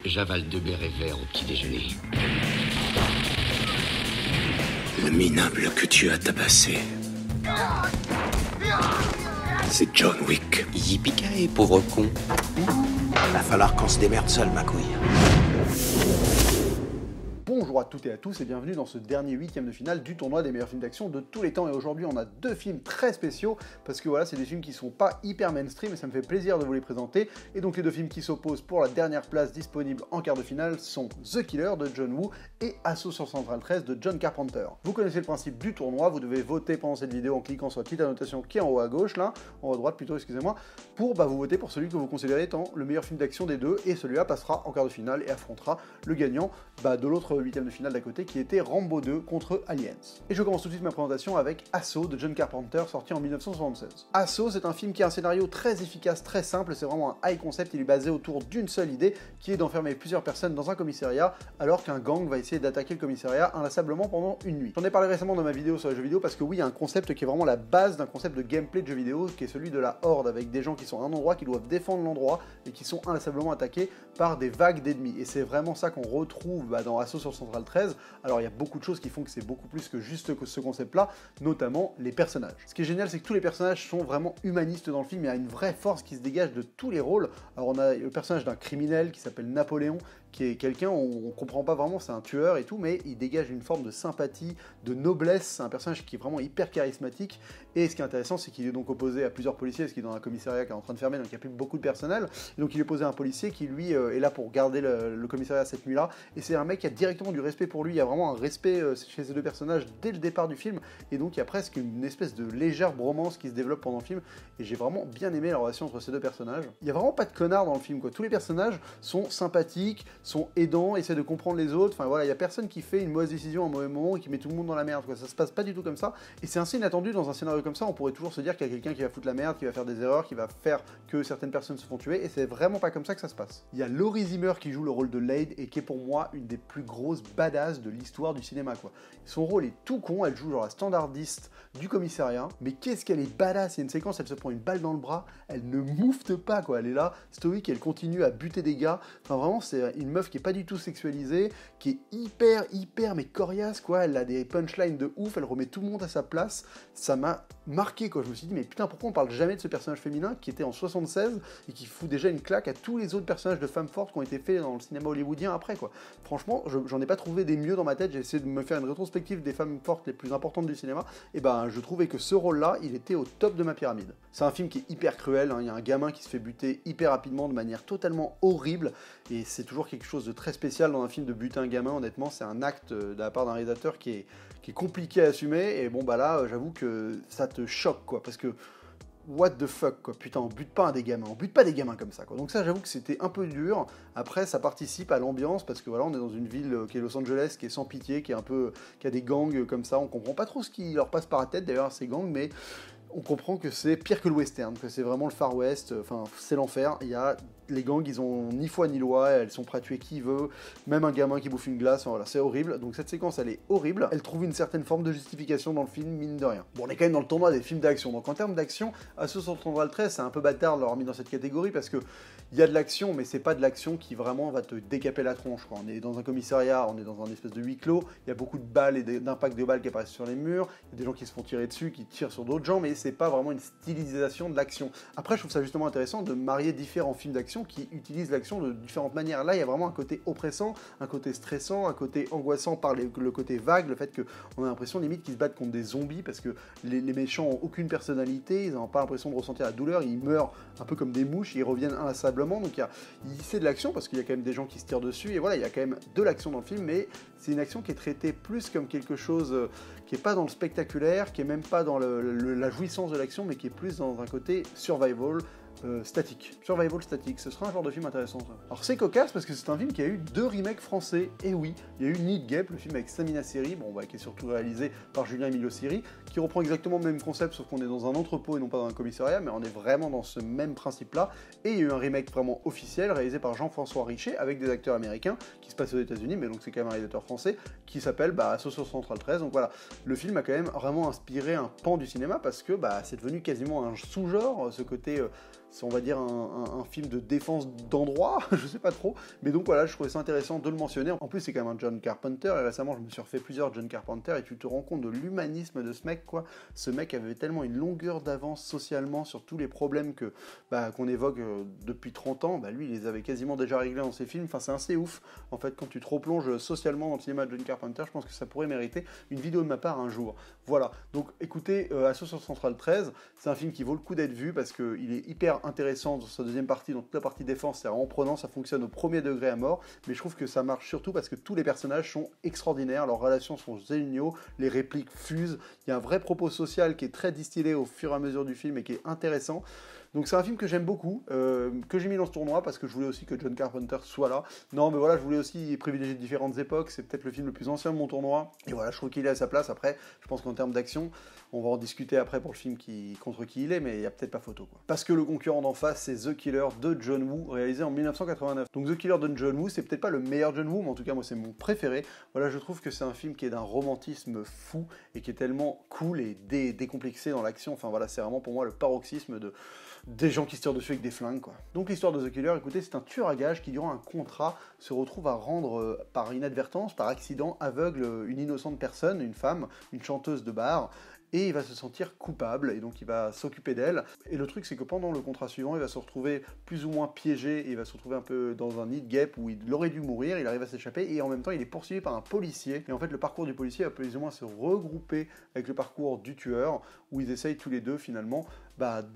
J'avale 2 bérets verts au petit déjeuner. Le minable que tu as tabassé, c'est John Wick. Yippee-ki-yay, pauvre con. Va falloir qu'on se démerde seul, ma couille. Bonjour à toutes et à tous et bienvenue dans ce dernier huitième de finale du tournoi des meilleurs films d'action de tous les temps. Et aujourd'hui on a deux films très spéciaux parce que voilà, c'est des films qui sont pas hyper mainstream et ça me fait plaisir de vous les présenter. Et donc les deux films qui s'opposent pour la dernière place disponible en quart de finale sont The Killer de John Woo et Assaut sur Central 13 de John Carpenter. Vous connaissez le principe du tournoi, vous devez voter pendant cette vidéo en cliquant sur la petite annotation qui est en haut à gauche, là, en haut à droite plutôt, excusez-moi, pour vous voter pour celui que vous considérez étant le meilleur film d'action des deux, et celui-là passera en quart de finale et affrontera le gagnant de l'autre huitième de finale d'à côté qui était Rambo 2 contre Aliens. Et je commence tout de suite ma présentation avec Assaut de John Carpenter, sorti en 1976. Assaut, c'est un film qui a un scénario très efficace, très simple, c'est vraiment un high concept, il est basé autour d'une seule idée, qui est d'enfermer plusieurs personnes dans un commissariat, alors qu'un gang va essayer d'attaquer le commissariat inlassablement pendant une nuit. J'en ai parlé récemment dans ma vidéo sur les jeux vidéo, parce que oui, il y a un concept qui est vraiment la base d'un concept de gameplay de jeux vidéo, qui est celui de la horde, avec des gens qui sont à un endroit, qui doivent défendre l'endroit, et qui sont inlassablement attaqués par des vagues d'ennemis. Et c'est vraiment ça qu'on retrouve dans Assaut sur Central 13. Alors il y a beaucoup de choses qui font que c'est beaucoup plus que juste ce concept-là, notamment les personnages. Ce qui est génial, c'est que tous les personnages sont vraiment humanistes dans le film, il y a une vraie force qui se dégage de tous les rôles. Alors on a le personnage d'un criminel qui s'appelle Napoléon, qui est quelqu'un, on comprend pas vraiment, c'est un tueur et tout, mais il dégage une forme de sympathie, de noblesse, c'est un personnage qui est vraiment hyper charismatique, et ce qui est intéressant, c'est qu'il est donc opposé à plusieurs policiers, parce qu'il est dans un commissariat qui est en train de fermer, donc il n'y a plus beaucoup de personnel, et donc il est opposé à un policier qui lui est là pour garder le commissariat cette nuit-là, et c'est un mec qui a directement du respect pour lui, il y a vraiment un respect chez ces deux personnages dès le départ du film, et donc il y a presque une espèce de légère bromance qui se développe pendant le film, et j'ai vraiment bien aimé la relation entre ces deux personnages. Il n'y a vraiment pas de connards dans le film, quoi. Tous les personnages sont sympathiques, sont aidants, essaient de comprendre les autres, enfin voilà, il n'y a personne qui fait une mauvaise décision à un mauvais moment et qui met tout le monde dans la merde, quoi. Ça se passe pas du tout comme ça, et c'est assez inattendu dans un scénario comme ça, on pourrait toujours se dire qu'il y a quelqu'un qui va foutre la merde, qui va faire des erreurs, qui va faire que certaines personnes se font tuer, et c'est vraiment pas comme ça que ça se passe. Il y a Laurie Zimmer qui joue le rôle de Lade, et qui est pour moi une des plus grosses badass de l'histoire du cinéma, quoi. Son rôle est tout con, elle joue genre la standardiste du commissariat, mais qu'est-ce qu'elle est badass. Il y a une séquence, elle se prend une balle dans le bras, elle ne moufte pas, quoi, elle est là, stoïque, elle continue à buter des gars, enfin vraiment c'est une meuf qui est pas du tout sexualisée, qui est hyper mais coriace, quoi, elle a des punchlines de ouf, elle remet tout le monde à sa place, ça m'a marqué, quoi. Je me suis dit mais putain, pourquoi on parle jamais de ce personnage féminin qui était en 76 et qui fout déjà une claque à tous les autres personnages de femmes fortes qui ont été faits dans le cinéma hollywoodien après, quoi. Franchement, j'en ai pas trouvé des mieux dans ma tête, j'ai essayé de me faire une rétrospective des femmes fortes les plus importantes du cinéma, et je trouvais que ce rôle-là, il était au top de ma pyramide. C'est un film qui est hyper cruel, hein. Il y a un gamin qui se fait buter hyper rapidement de manière totalement horrible, et c'est toujours quelque chose de très spécial dans un film de buter un gamin, honnêtement, c'est un acte de la part d'un réalisateur qui est compliqué à assumer, et là, j'avoue que ça te choque, quoi, parce que what the fuck, quoi, putain, on bute pas des gamins, on bute pas des gamins comme ça, quoi. Donc ça, j'avoue que c'était un peu dur. Après, ça participe à l'ambiance, parce que voilà, on est dans une ville qui est Los Angeles, qui est sans pitié, qui a des gangs comme ça, on comprend pas trop ce qui leur passe par la tête, d'ailleurs, ces gangs, mais on comprend que c'est pire que le western, que c'est vraiment le Far West, enfin, c'est l'enfer. Il y a les gangs, ils ont ni foi ni loi, elles sont prêtes à tuer qui veut, même un gamin qui bouffe une glace, enfin, voilà, c'est horrible. Donc cette séquence, elle est horrible. Elle trouve une certaine forme de justification dans le film, mine de rien. Bon, on est quand même dans le tournoi des films d'action, donc en termes d'action, Assaut sur Central 13, c'est un peu bâtard de l'avoir mis dans cette catégorie, parce que il y a de l'action, mais c'est pas de l'action qui vraiment va te décaper la tronche, quoi. On est dans un commissariat, on est dans un espèce de huis clos, il y a beaucoup de balles et d'impacts de balles qui apparaissent sur les murs, il y a des gens qui se font tirer dessus, qui tirent sur d'autres gens, mais c'est pas vraiment une stylisation de l'action. Après, je trouve ça justement intéressant de marier différents films d'action qui utilisent l'action de différentes manières. Là, il y a vraiment un côté oppressant, un côté stressant, un côté angoissant par le côté vague, le fait qu'on a l'impression limite qu'ils se battent contre des zombies, parce que les méchants ont aucune personnalité, ils n'ont pas l'impression de ressentir la douleur, ils meurent un peu comme des mouches, ils reviennent inlassablement, donc c'est de l'action, parce qu'il y a quand même des gens qui se tirent dessus, et voilà, il y a quand même de l'action dans le film, mais c'est une action qui est traitée plus comme quelque chose qui est pas dans le spectaculaire, qui est même pas dans la jouissance de l'action, mais qui est plus dans un côté survival, statique. Survival statique, ce sera un genre de film intéressant, ça. Alors c'est cocasse parce que c'est un film qui a eu 2 remakes français, et oui, il y a eu Need Gap, le film avec Samina Seri, qui est surtout réalisé par Julien Emilio Siri, qui reprend exactement le même concept, sauf qu'on est dans un entrepôt et non pas dans un commissariat, mais on est vraiment dans ce même principe-là, et il y a eu un remake vraiment officiel, réalisé par Jean-François Richet, avec des acteurs américains, qui se passe aux États-Unis, mais donc c'est quand même un réalisateur français, qui s'appelle Assaut sur Central 13, donc voilà, le film a quand même vraiment inspiré un pan du cinéma, parce que c'est devenu quasiment un sous-genre, ce côté on va dire un film de défense d'endroit, je sais pas trop, mais donc voilà, je trouvais ça intéressant de le mentionner. En plus, c'est quand même un John Carpenter, et récemment, je me suis refait plusieurs John Carpenter, et tu te rends compte de l'humanisme de ce mec, quoi. Ce mec avait tellement une longueur d'avance socialement sur tous les problèmes qu'on évoque depuis 30 ans, lui, il les avait quasiment déjà réglés dans ses films. Enfin, c'est assez ouf, en fait, quand tu te replonges socialement dans le cinéma de John Carpenter, je pense que ça pourrait mériter une vidéo de ma part un jour. Voilà, donc écoutez, Assaut sur Central 13, c'est un film qui vaut le coup d'être vu, parce qu'il est hyper intéressant dans sa deuxième partie, dans toute la partie défense, c'est vraiment prenant, ça fonctionne au premier degré à mort, mais je trouve que ça marche surtout parce que tous les personnages sont extraordinaires, leurs relations sont géniaux, les répliques fusent, il y a un vrai propos social qui est très distillé au fur et à mesure du film et qui est intéressant. Donc c'est un film que j'aime beaucoup, que j'ai mis dans ce tournoi parce que je voulais aussi que John Carpenter soit là. Non mais voilà, je voulais aussi privilégier différentes époques, c'est peut-être le film le plus ancien de mon tournoi, et voilà, je trouve qu'il est à sa place. Après, je pense qu'en termes d'action, on va en discuter après pour le film contre qui il est, mais il n'y a peut-être pas photo, quoi. Parce que le concurrent d'en face, c'est The Killer de John Woo, réalisé en 1989. Donc The Killer de John Woo, c'est peut-être pas le meilleur John Woo, mais en tout cas moi c'est mon préféré. Voilà, je trouve que c'est un film qui est d'un romantisme fou, et qui est tellement cool et décomplexé dans l'action. Enfin voilà, c'est vraiment pour moi le paroxysme des gens qui se tirent dessus avec des flingues, quoi. Donc l'histoire de The Killer, écoutez, c'est un tueur à gages qui, durant un contrat, se retrouve à rendre, par inadvertance, par accident, aveugle une innocente personne, une femme, une chanteuse de bar, et il va se sentir coupable, et donc il va s'occuper d'elle. Et le truc, c'est que pendant le contrat suivant, il va se retrouver plus ou moins piégé, et il va se retrouver un peu dans un nid de guêpe où il aurait dû mourir, il arrive à s'échapper, et en même temps, il est poursuivi par un policier. Et en fait, le parcours du policier va plus ou moins se regrouper avec le parcours du tueur, où ils essayent tous les deux, finalement,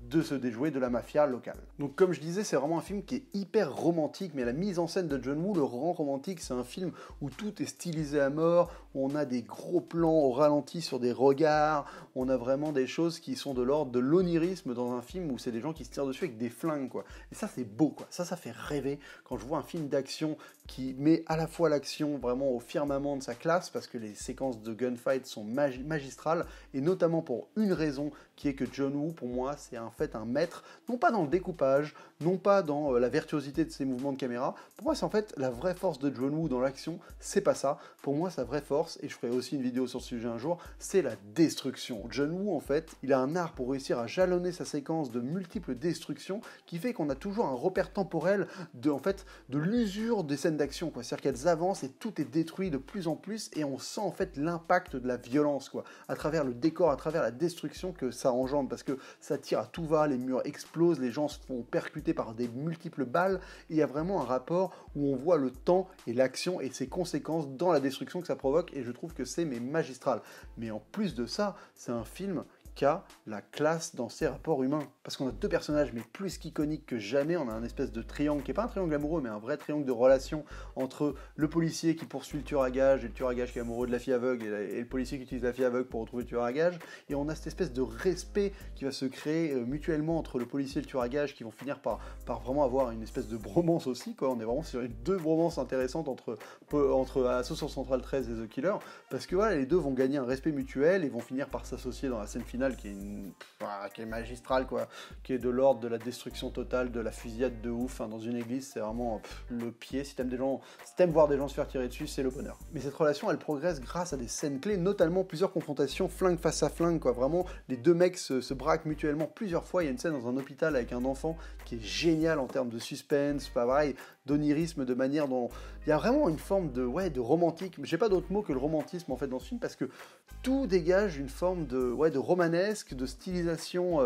de se déjouer de la mafia locale. Donc comme je disais, c'est vraiment un film qui est hyper romantique, mais la mise en scène de John Woo le rend romantique. C'est un film où tout est stylisé à mort, où on a des gros plans au ralenti sur des regards, on a vraiment des choses qui sont de l'ordre de l'onirisme dans un film où c'est des gens qui se tirent dessus avec des flingues, quoi. Et ça c'est beau, quoi. Ça fait rêver quand je vois un film d'action qui met à la fois l'action vraiment au firmament de sa classe, parce que les séquences de gunfight sont magistrales, et notamment pour une raison, qui est que John Woo, pour moi, c'est en fait un maître, non pas dans le découpage, non pas dans la virtuosité de ses mouvements de caméra. Pour moi, c'est en fait la vraie force de John Woo dans l'action, c'est pas ça. Pour moi, sa vraie force, et je ferai aussi une vidéo sur ce sujet un jour, c'est la destruction. John Woo, en fait, il a un art pour réussir à jalonner sa séquence de multiples destructions, qui fait qu'on a toujours un repère temporel de l'usure des scènes d'action, quoi. C'est-à-dire qu'elles avancent et tout est détruit de plus en plus, et on sent en fait l'impact de la violence, quoi, à travers le décor, à travers la destruction que ça engendre, parce que ça tire à tout va, les murs explosent, les gens se font percuter par des multiples balles, et il y a vraiment un rapport où on voit le temps et l'action et ses conséquences dans la destruction que ça provoque, et je trouve que c'est magistral. Mais en plus de ça, c'est un film qui a la classe dans ses rapports humains. Parce qu'on a deux personnages, mais plus qu'iconiques que jamais. On a un espèce de triangle, qui n'est pas un triangle amoureux, mais un vrai triangle de relation entre le policier qui poursuit le tueur à gages, et le tueur à gages qui est amoureux de la fille aveugle, et le policier qui utilise la fille aveugle pour retrouver le tueur à gages. Et on a cette espèce de respect qui va se créer mutuellement entre le policier et le tueur à gages, qui vont finir par vraiment avoir une espèce de bromance aussi, quoi. On est vraiment sur deux bromances intéressantes entre Assaut sur Central 13 et The Killer, parce que voilà, les deux vont gagner un respect mutuel et vont finir par s'associer dans la scène finale qui est magistrale, quoi, qui est de l'ordre de la destruction totale, de la fusillade de ouf, dans une église. C'est vraiment le pied. Si t'aimes voir des gens se faire tirer dessus, c'est le bonheur. Mais cette relation, elle progresse grâce à des scènes clés, notamment plusieurs confrontations flingue face à flingue, quoi. Vraiment, les deux mecs se braquent mutuellement plusieurs fois. Il y a une scène dans un hôpital avec un enfant qui est géniale en termes de suspense, pas pareil, d'onirisme, de manière dont il y a vraiment une forme de romantique. J'ai pas d'autre mot que le romantisme en fait dans ce film, parce que tout dégage une forme de romanesque, de stylisation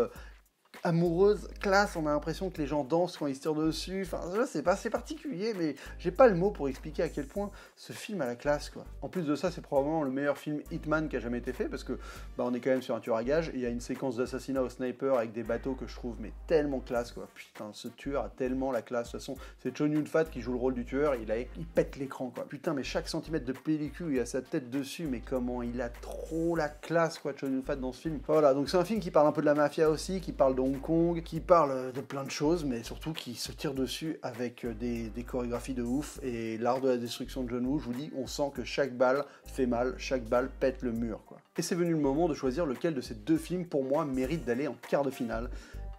amoureuse, classe. On a l'impression que les gens dansent quand ils se tirent dessus. Enfin, c'est pas assez particulier, mais j'ai pas le mot pour expliquer à quel point ce film a la classe, quoi. En plus de ça, c'est probablement le meilleur film Hitman qui a jamais été fait, parce que on est quand même sur un tueur à gages, et il y a une séquence d'assassinat au sniper avec des bateaux que je trouve tellement classe, quoi. Putain, ce tueur a tellement la classe. De toute façon, c'est Chow Yun-fat qui joue le rôle du tueur, il pète l'écran, quoi. Putain, mais chaque centimètre de pellicule, il a sa tête dessus, mais comment il a trop la classe, quoi, Chow Yun-fat dans ce film. Voilà, donc c'est un film qui parle un peu de la mafia aussi, qui parle de Hong Kong, qui parle de plein de choses, mais surtout qui se tire dessus avec des chorégraphies de ouf, et l'art de la destruction de John Woo. Je vous dis, on sent que chaque balle fait mal, chaque balle pète le mur, quoi. Et c'est venu le moment de choisir lequel de ces deux films, pour moi, mérite d'aller en quart de finale.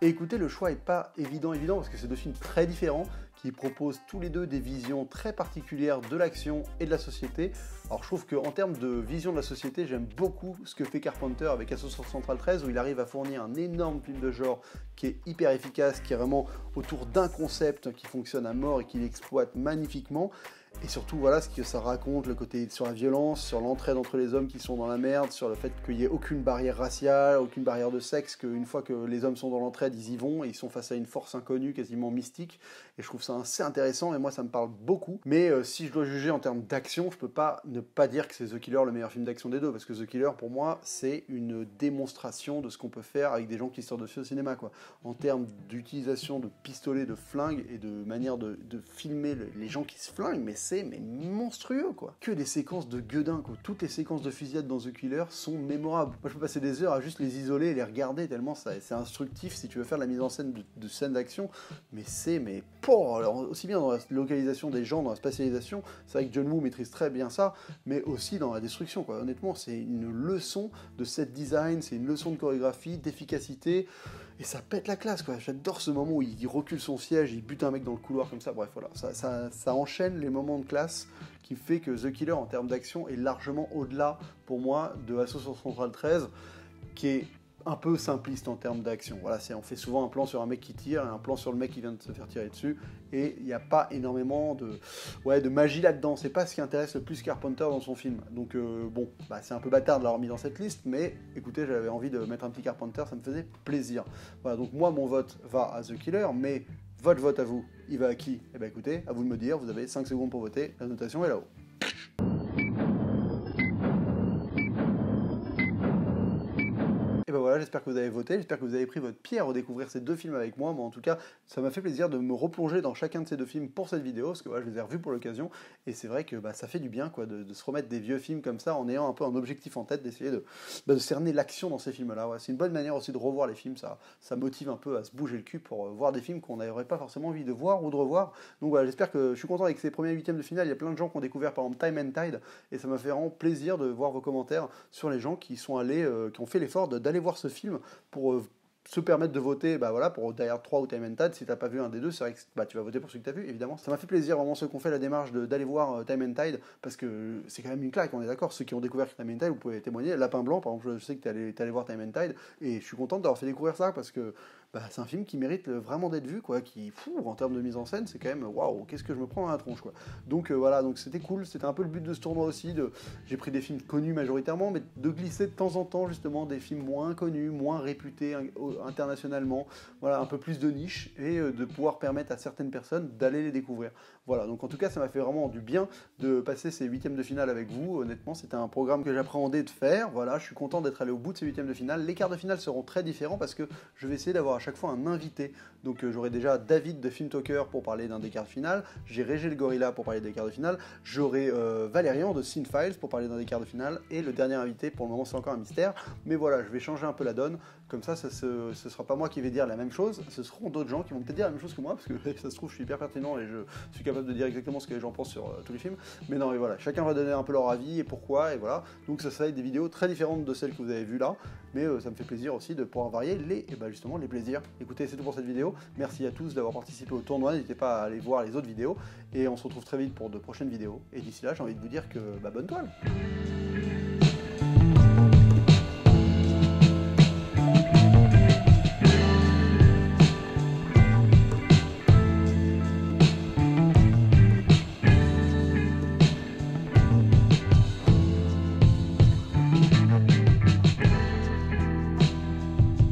Et écoutez, le choix est pas évident parce que c'est deux films très différents qui proposent tous les deux des visions très particulières de l'action et de la société. Alors je trouve qu'en termes de vision de la société, j'aime beaucoup ce que fait Carpenter avec Assaut sur Central 13, où il arrive à fournir un énorme film de genre qui est hyper efficace, qui est vraiment autour d'un concept qui fonctionne à mort et qu'il exploite magnifiquement. Et surtout, voilà ce que ça raconte, le côté sur la violence, sur l'entraide entre les hommes qui sont dans la merde, sur le fait qu'il n'y ait aucune barrière raciale, aucune barrière de sexe, qu'une fois que les hommes sont dans l'entraide, ils y vont et ils sont face à une force inconnue, quasiment mystique. Et je trouve ça assez intéressant et moi, ça me parle beaucoup. Mais si je dois juger en termes d'action, je peux pas ne pas dire que c'est The Killer le meilleur film d'action des deux, parce que The Killer, pour moi, c'est une démonstration de ce qu'on peut faire avec des gens qui sortent de ce cinéma, quoi. En termes d'utilisation de pistolets, de flingues et de manière de filmer les gens qui se flinguent, mais c'est monstrueux, quoi. Que des séquences de gueudin, quoi. Toutes les séquences de fusillade dans The Killer sont mémorables. Moi, je peux passer des heures à juste les isoler et les regarder tellement c'est instructif si tu veux faire de la mise en scène de scènes d'action. Mais alors, aussi bien dans la localisation des gens, dans la spatialisation, c'est vrai que John Woo maîtrise très bien ça, mais aussi dans la destruction, quoi. Honnêtement, c'est une leçon de set design, c'est une leçon de chorégraphie, d'efficacité. Et ça pète la classe, quoi. J'adore ce moment où il recule son siège, il bute un mec dans le couloir comme ça. Bref, voilà, ça enchaîne les moments de classe qui fait que The Killer, en termes d'action, est largement au-delà, pour moi, de Assaut sur Central 13, qui est un peu simpliste en termes d'action. Voilà, on fait souvent un plan sur un mec qui tire et un plan sur le mec qui vient de se faire tirer dessus, et il n'y a pas énormément de magie là-dedans. C'est pas ce qui intéresse le plus Carpenter dans son film. Donc bon, c'est un peu bâtard de l'avoir mis dans cette liste, mais écoutez, j'avais envie de mettre un petit Carpenter, ça me faisait plaisir. Voilà, donc moi, mon vote va à The Killer, mais votre vote à vous, il va à qui? Eh bien écoutez, à vous de me dire, vous avez 5 secondes pour voter, la notation est là-haut. Et ben voilà, j'espère que vous avez voté, j'espère que vous avez pris votre pied à redécouvrir ces deux films avec moi. Moi, en tout cas, ça m'a fait plaisir de me replonger dans chacun de ces deux films pour cette vidéo, parce que voilà, je les ai revus pour l'occasion, et c'est vrai que ça fait du bien, quoi, de se remettre des vieux films comme ça, en ayant un peu un objectif en tête, d'essayer de cerner l'action dans ces films-là. Ouais, c'est une bonne manière aussi de revoir les films, ça motive un peu à se bouger le cul pour voir des films qu'on n'aurait pas forcément envie de voir ou de revoir. Donc voilà, j'espère que je suis content avec ces premiers huitièmes de finale. Il y a plein de gens qui ont découvert par exemple Time and Tide, et ça m'a fait vraiment plaisir de voir vos commentaires sur les gens qui sont allés, qui ont fait l'effort d'aller voir ce film pour se permettre de voter pour Die Hard 3 ou Time and Tide. Si t'as pas vu un des deux, c'est vrai que tu vas voter pour celui que t'as vu, évidemment. Ça m'a fait plaisir vraiment ceux qui ont fait la démarche d'aller voir Time and Tide, parce que c'est quand même une claque, on est d'accord. Ceux qui ont découvert Time and Tide, vous pouvez témoigner. Lapin Blanc, par exemple, je sais que t'es allé voir Time and Tide, et je suis content d'avoir fait découvrir ça, parce que c'est un film qui mérite vraiment d'être vu, quoi, qui, en termes de mise en scène, c'est quand même, waouh, qu'est-ce que je me prends dans la tronche, quoi. Donc voilà, donc c'était cool, c'était un peu le but de ce tournoi aussi, j'ai pris des films connus majoritairement, mais de glisser de temps en temps, justement, des films moins connus, moins réputés internationalement, voilà, un peu plus de niche, et de pouvoir permettre à certaines personnes d'aller les découvrir. Voilà, donc en tout cas, ça m'a fait vraiment du bien de passer ces huitièmes de finale avec vous. Honnêtement, c'était un programme que j'appréhendais de faire. Voilà, je suis content d'être allé au bout de ces huitièmes de finale. Les quarts de finale seront très différents parce que je vais essayer d'avoir à chaque fois un invité. Donc j'aurai déjà David de Film Talker pour parler d'un des quarts de finale. J'ai Régé le Gorilla pour parler des quarts de finale. J'aurai Valérian de Cinefiles pour parler d'un des quarts de finale. Et le dernier invité, pour le moment, c'est encore un mystère. Mais voilà, je vais changer un peu la donne. Comme ça, ce sera pas moi qui vais dire la même chose. Ce seront d'autres gens qui vont peut-être dire la même chose que moi, parce que ça se trouve, je suis hyper pertinent et je suis capable de dire exactement ce que les gens pensent sur tous les films. Mais non, et voilà, chacun va donner un peu leur avis et pourquoi, et voilà. Donc ça va être des vidéos très différentes de celles que vous avez vues là, mais ça me fait plaisir aussi de pouvoir varier justement les plaisirs. Écoutez, c'est tout pour cette vidéo. Merci à tous d'avoir participé au tournoi. N'hésitez pas à aller voir les autres vidéos et on se retrouve très vite pour de prochaines vidéos. Et d'ici là, j'ai envie de vous dire que bonne toile.